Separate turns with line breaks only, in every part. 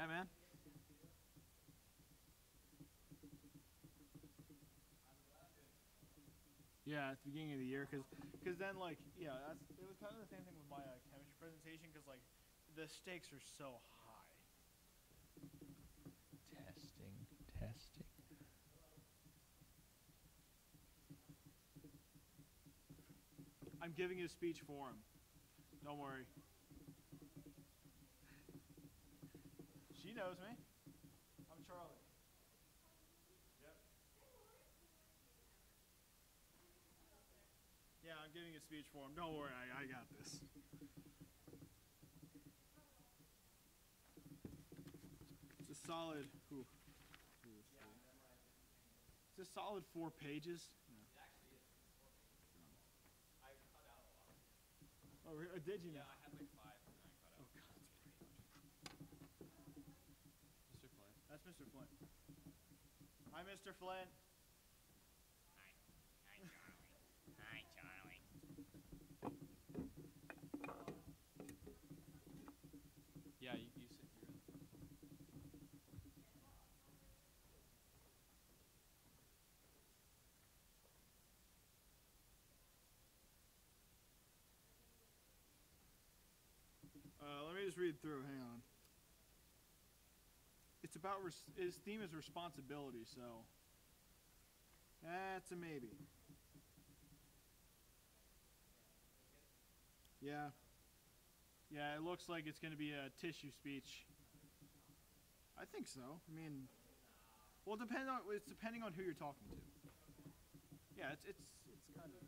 Yeah, man. Yeah, at the beginning of the year, cause then like it was kind of the same thing with my chemistry presentation, cause like the stakes are so high.
Testing, testing.
I'm giving a speech for him. Don't worry. She knows me. I'm Charlie. Yep. Yeah, I'm giving a speech for him. Don't worry, I got this. It's a solid. Ooh, it's a solid 4 pages. Yeah. Oh, did you?
Yeah, I had like 5 and I cut out.
Oh God, that's pretty much. Mr. Flint. That's Mr. Flint. Hi, Mr. Flint.
Hi. Hi, Charlie. Hi, Charlie. Yeah, you sit here.
Let me just read through. Hang on. It's about his theme is responsibility, so that's a maybe. Yeah. Yeah, it looks like it's going to be a tissue speech. I think so. I mean, well, it's depending on who you're talking to. Yeah, it's kind of.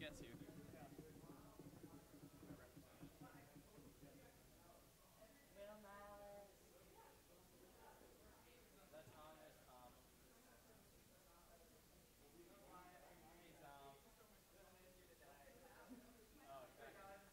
gets you. That's honest, Oh, exactly.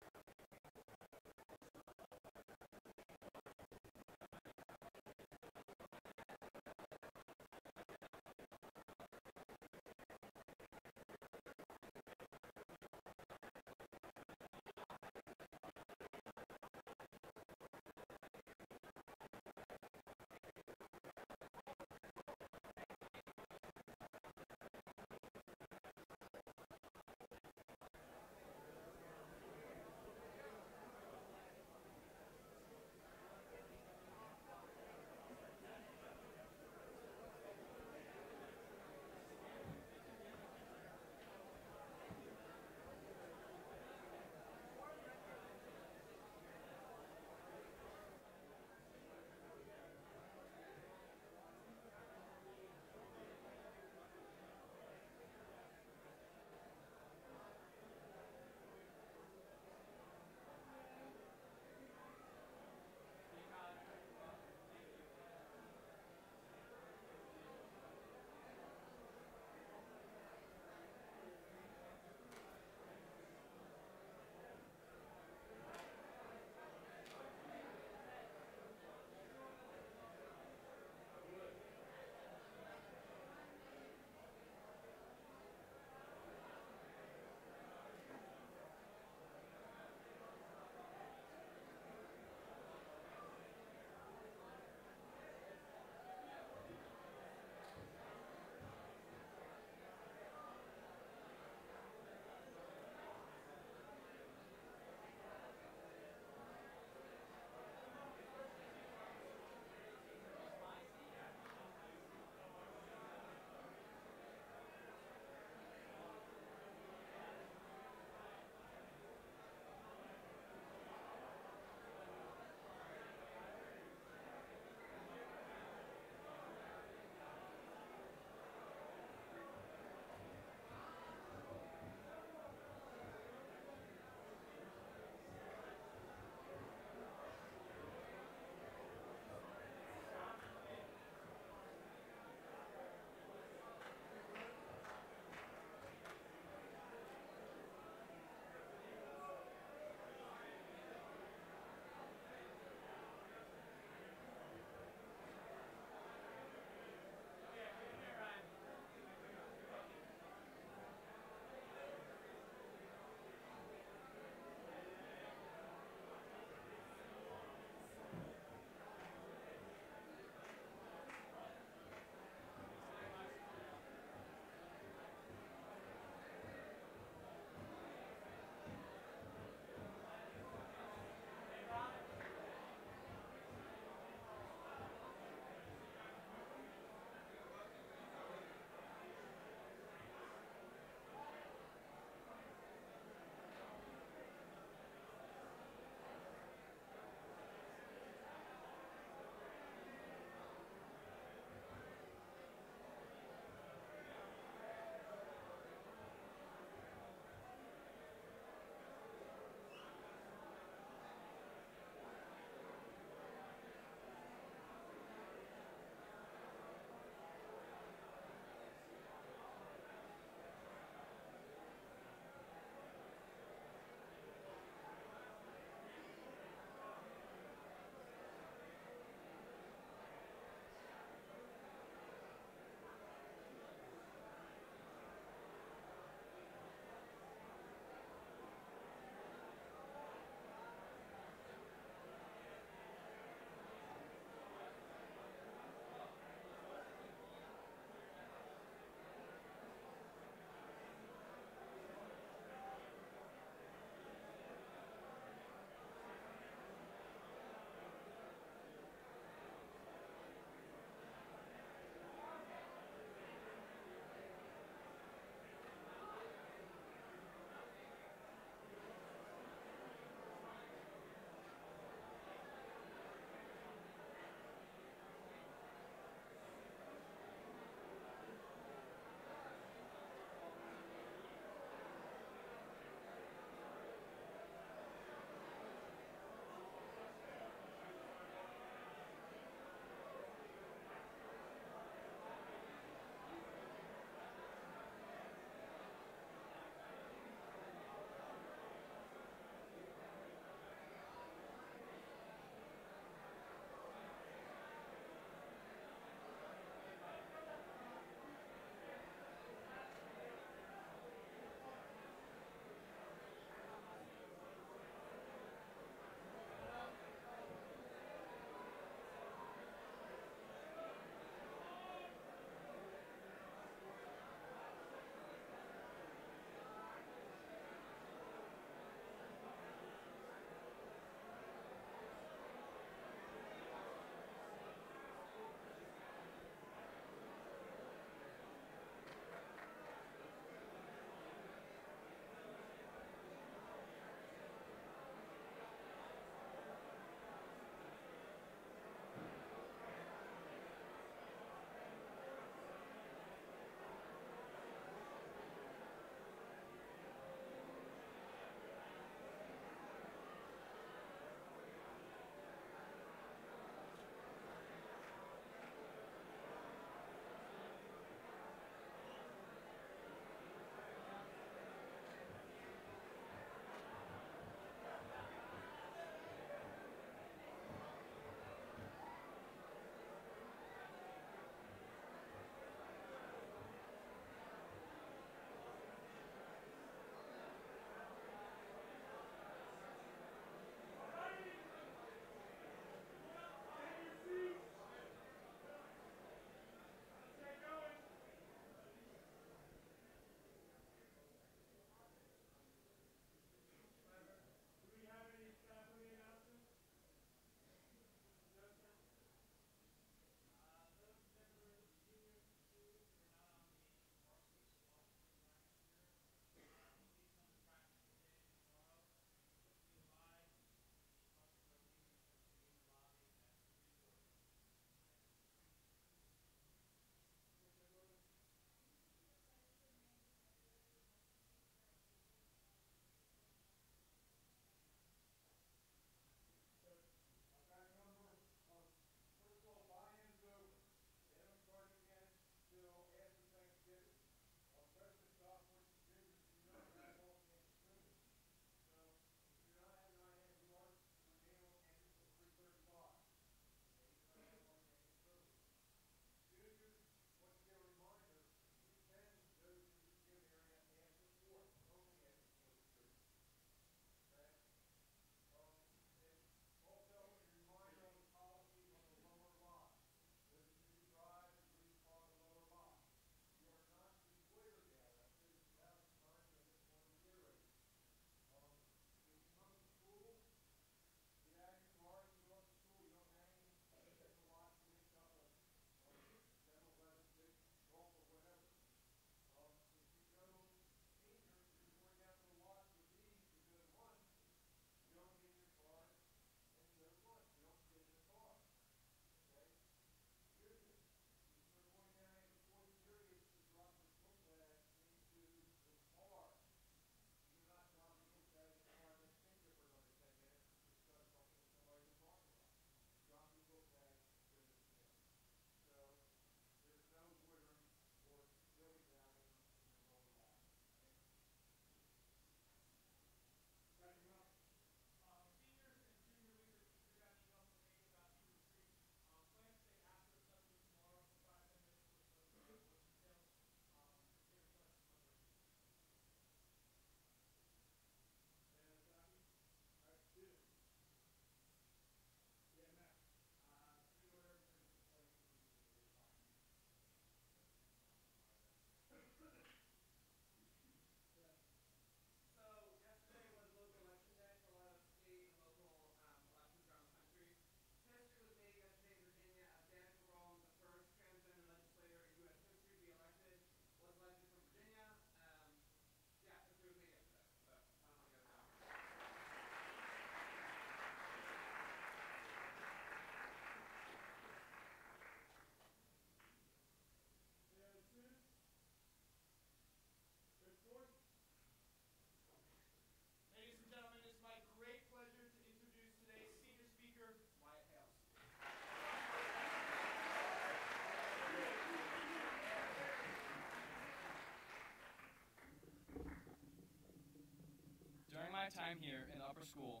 school,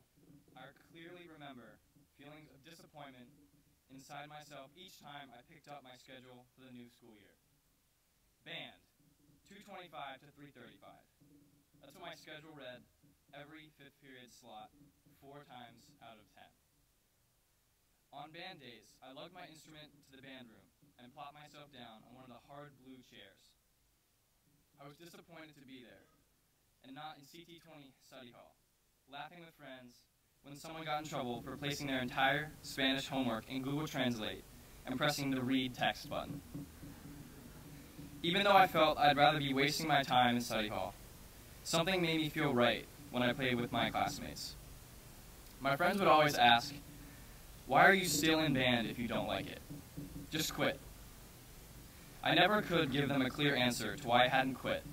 I clearly remember feelings of disappointment inside myself each time I picked up my schedule for the new school year. Band, 2:25 to 3:35. That's what my schedule read every fifth period slot 4 times out of 10. On band days, I lugged my instrument to the band room and plopped myself down on one of the hard blue chairs. I was disappointed to be there and not in CT20 study hall, laughing with friends when someone got in trouble for placing their entire Spanish homework in Google Translate and pressing the read text button. Even though I felt I'd rather be wasting my time in study hall, something made me feel right when I played with my classmates. My friends would always ask, "Why are you still in band if you don't like it? Just quit." I never could give them a clear answer to why I hadn't quit,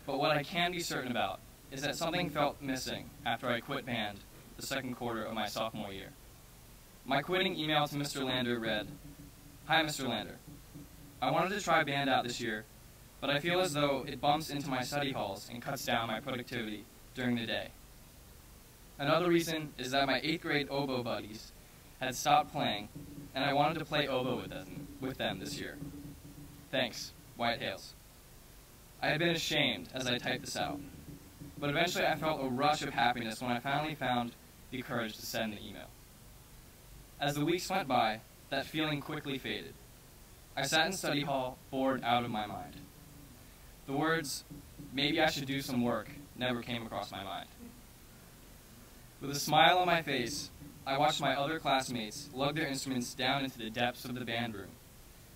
but what I can be certain about is that something felt missing after I quit band the second quarter of my sophomore year. My quitting email to Mr. Lander read, "Hi, Mr. Lander. I wanted to try band out this year, but I feel as though it bumps into my study halls and cuts down my productivity during the day. Another reason is that my 8th grade oboe buddies had stopped playing, and I wanted to play oboe with them this year. Thanks, Wyatt Hales." I had been ashamed as I typed this out, but eventually I felt a rush of happiness when I finally found the courage to send the email. As the weeks went by, that feeling quickly faded. I sat in study hall, bored out of my mind. The words, "maybe I should do some work," never came across my mind. With a smile on my face, I watched my other classmates lug their instruments down into the depths of the band room.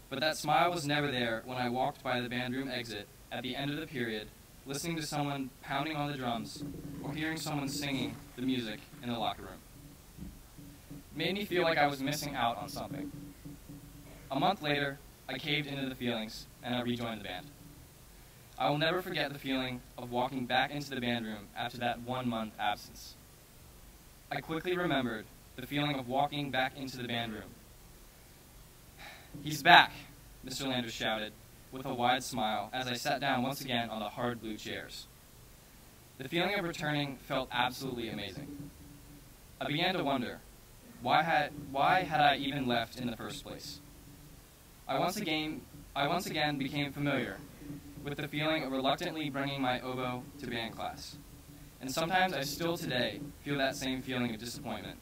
But that smile was never there when I walked by the band room exit at the end of the period, listening to someone pounding on the drums or hearing someone singing the music in the locker room. It made me feel like I was missing out on something. A month later, I caved into the feelings and I rejoined the band. I will never forget the feeling of walking back into the band room after that 1-month absence. I quickly remembered the feeling of walking back into the band room. "He's back," Mr. Lander shouted, with a wide smile as I sat down once again on the hard blue chairs. The feeling of returning felt absolutely amazing. I began to wonder, why had I even left in the first place? I once again became familiar with the feeling of reluctantly bringing my oboe to band class. And sometimes I still today feel that same feeling of disappointment.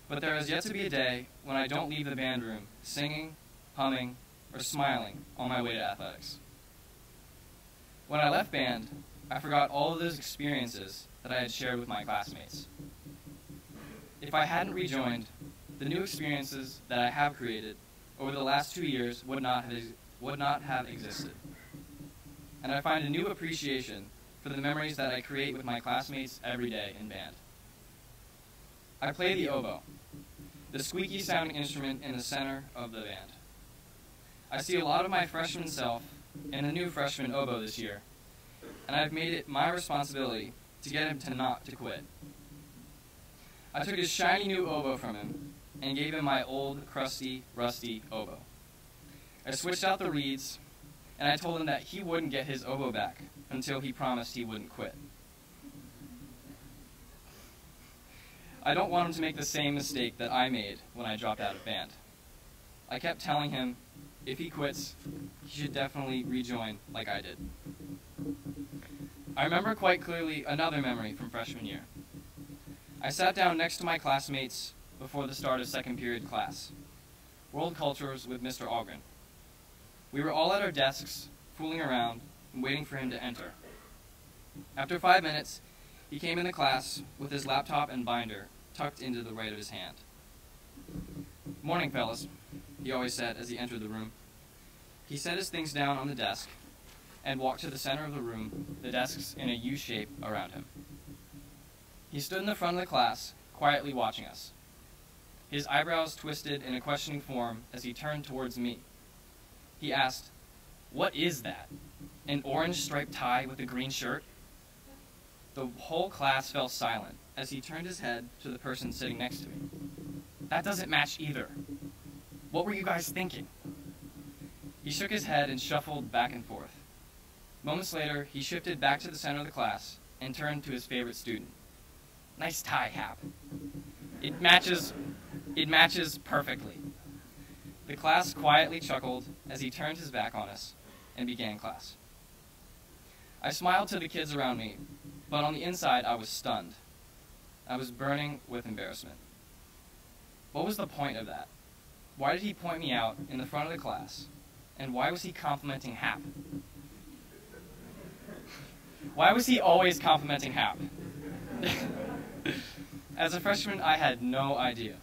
But there is yet to be a day when I don't leave the band room singing, humming, or smiling on my way to athletics. When I left band, I forgot all of those experiences that I had shared with my classmates. If I hadn't rejoined, the new experiences that I have created over the last 2 years would not have existed. And I find a new appreciation for the memories that I create with my classmates every day in band. I play the oboe, the squeaky sounding instrument in the center of the band. I see a lot of my freshman self in the new freshman oboe this year, and I've made it my responsibility to get him not to quit. I took his shiny new oboe from him and gave him my old, crusty, rusty oboe. I switched out the reeds, and I told him that he wouldn't get his oboe back until he promised he wouldn't quit. I don't want him to make the same mistake that I made when I dropped out of band. I kept telling him, if he quits, he should definitely rejoin like I did. I remember quite clearly another memory from freshman year. I sat down next to my classmates before the start of second period class, World Cultures with Mr. Algren. We were all at our desks, fooling around and waiting for him to enter. After 5 minutes, he came into class with his laptop and binder tucked into the right of his hand. "Morning, fellas," he always said as he entered the room. He set his things down on the desk and walked to the center of the room, the desks in a U shape around him. He stood in the front of the class, quietly watching us. His eyebrows twisted in a questioning form as he turned towards me. He asked, "What is that? An orange striped tie with a green shirt?" The whole class fell silent as he turned his head to the person sitting next to me. "That doesn't match either. What were you guys thinking?" He shook his head and shuffled back and forth. Moments later, he shifted back to the center of the class and turned to his favorite student. Nice tie, Hap. It matches perfectly. The class quietly chuckled as he turned his back on us and began class. I smiled to the kids around me, but on the inside I was stunned. I was burning with embarrassment. What was the point of that? Why did he point me out in the front of the class? And why was he complimenting Hap? Why was he always complimenting Hap? As a freshman, I had no idea.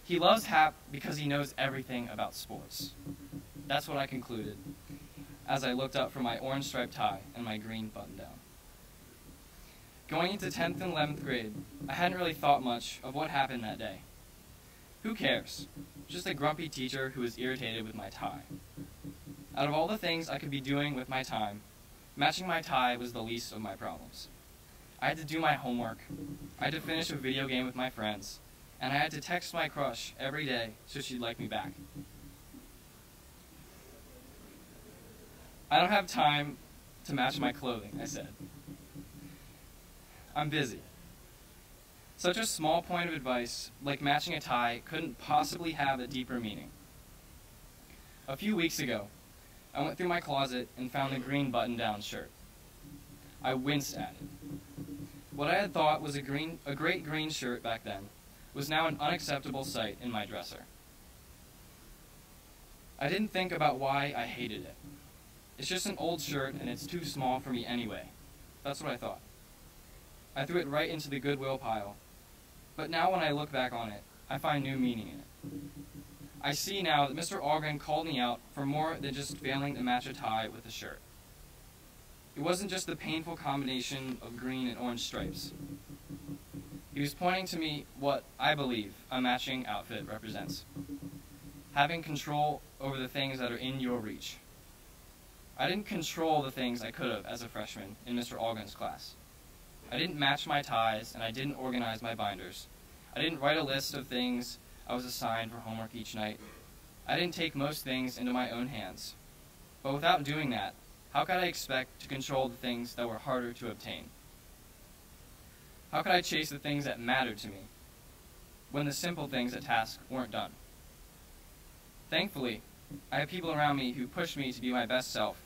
He loves Hap because he knows everything about sports. That's what I concluded as I looked up from my orange striped tie and my green button-down. Going into 10th and 11th grade, I hadn't really thought much of what happened that day. Who cares? Just a grumpy teacher who was irritated with my tie. Out of all the things I could be doing with my time, matching my tie was the least of my problems. I had to do my homework, I had to finish a video game with my friends, and I had to text my crush every day so she'd like me back. I don't have time to match my clothing, I said. I'm busy. Such a small point of advice, like matching a tie, couldn't possibly have a deeper meaning. A few weeks ago, I went through my closet and found a green button-down shirt. I winced at it. What I had thought was a great green shirt back then was now an unacceptable sight in my dresser. I didn't think about why I hated it. It's just an old shirt and it's too small for me anyway. That's what I thought. I threw it right into the Goodwill pile. But now when I look back on it, I find new meaning in it. I see now that Mr. Algren called me out for more than just failing to match a tie with a shirt. It wasn't just the painful combination of green and orange stripes. He was pointing to me what I believe a matching outfit represents. Having control over the things that are in your reach. I didn't control the things I could have as a freshman in Mr. Algren's class. I didn't match my ties and I didn't organize my binders. I didn't write a list of things I was assigned for homework each night. I didn't take most things into my own hands. But without doing that, how could I expect to control the things that were harder to obtain? How could I chase the things that mattered to me when the simple things at task weren't done? Thankfully, I have people around me who push me to be my best self,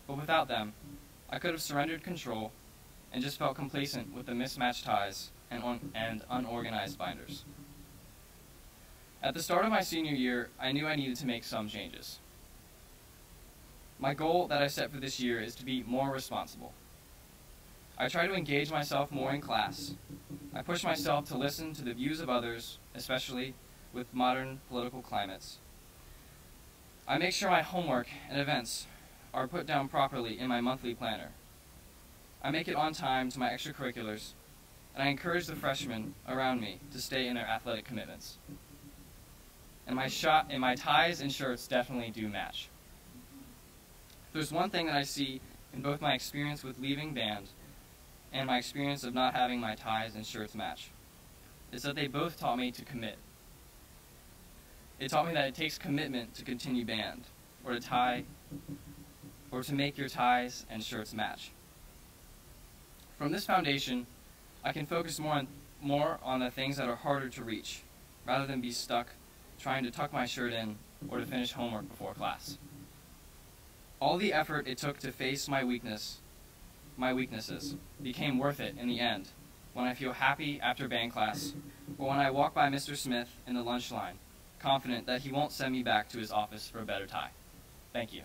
but without them, I could have surrendered control and just felt complacent with the mismatched ties and unorganized binders. At the start of my senior year, I knew I needed to make some changes. My goal that I set for this year is to be more responsible. I try to engage myself more in class. I push myself to listen to the views of others, especially with modern political climates. I make sure my homework and events are put down properly in my monthly planner. I make it on time to my extracurriculars, and I encourage the freshmen around me to stay in their athletic commitments. And my ties and shirts definitely do match. There's one thing that I see in both my experience with leaving band and my experience of not having my ties and shirts match, is that they both taught me to commit. It taught me that it takes commitment to continue band, or to make your ties and shirts match. From this foundation, I can focus more on the things that are harder to reach, rather than be stuck trying to tuck my shirt in or to finish homework before class. All the effort it took to face my weaknesses, became worth it in the end when I feel happy after band class or when I walk by Mr. Smith in the lunch line, confident that he won't send me back to his office for a better tie. Thank you.